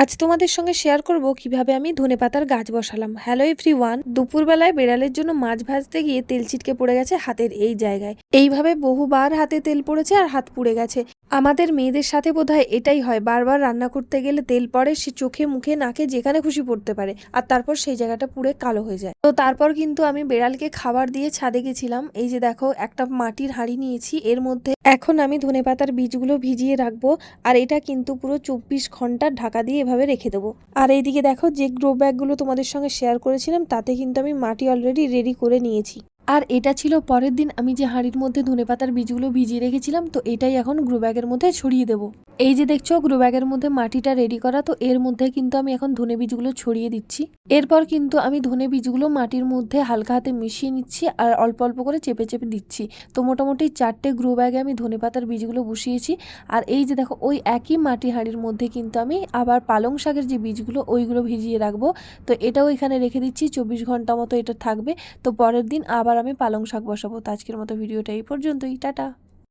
আজ তোমাদের সঙ্গে শেয়ার করব কিভাবে আমি ধনেপাতার গাছ বসালাম। হ্যালো এভরিওয়ান, দুপুরবেলায় বেড়ালের জন্য মাছ ভাজতে গিয়ে তেল ছিটকে পড়ে গেছে হাতের এই জায়গায়। এইভাবে বহুবার হাতে তেল পড়েছে আর হাত পুড়ে গেছে। আমাদের মেয়েদের সাথে বোধহয় এটাই হয়, বারবার রান্না করতে গেলে তেল পড়ে, সে চোখে মুখে নাকে যেখানে খুশি পড়তে পারে, আর তারপর সেই জায়গাটা পুড়ে কালো হয়ে যায়। তো তারপর কিন্তু আমি বেড়ালকে খাবার দিয়ে ছাদে গেছিলাম। এই যে দেখো, একটা মাটির হাঁড়ি নিয়েছি, এর মধ্যে এখন আমি ধনেপাতার বীজগুলো ভিজিয়ে রাখবো। আর এটা কিন্তু পুরো 24 ঘন্টা ঢাকা দিয়ে এভাবে রেখে দেবো। আর এইদিকে দেখো, যে গ্রো ব্যাগগুলো তোমাদের সঙ্গে শেয়ার করেছিলাম তাতে কিন্তু আমি মাটি অলরেডি রেডি করে নিয়েছি। আর এটা ছিল পরের দিন আমি যে হাঁড়ির মধ্যে ধনেপাতার বীজগুলো ভিজিয়ে রেখেছিলাম, তো এটাই এখন গ্রো ব্যাগের মধ্যে ছড়িয়ে দেবো। এই যে দেখছো গ্রো ব্যাগের মধ্যে মাটিটা রেডি করা, তো এর মধ্যে কিন্তু আমি এখন ধনে বীজগুলো ছড়িয়ে দিচ্ছি। এরপর কিন্তু আমি ধনে বীজগুলো মাটির মধ্যে হালকা হাতে মিশিয়ে নিচ্ছি আর অল্প অল্প করে চেপে চেপে দিচ্ছি। তো মোটামুটি 4টে গ্রো ব্যাগে আমি ধনেপাতার বীজগুলো বসিয়েছি। আর এই যে দেখো, ওই একই মাটি হাঁড়ির মধ্যে কিন্তু আমি আবার পালং শাকের যে বীজগুলো ওইগুলো ভিজিয়ে রাখবো। তো এটাও এখানে রেখে দিচ্ছি, 24 ঘন্টা মতো এটা থাকবে। তো পরের দিন আবার আমি পালং শাক বসাবো। তো আজকের মতো ভিডিওটা এই পর্যন্তই, টাটা।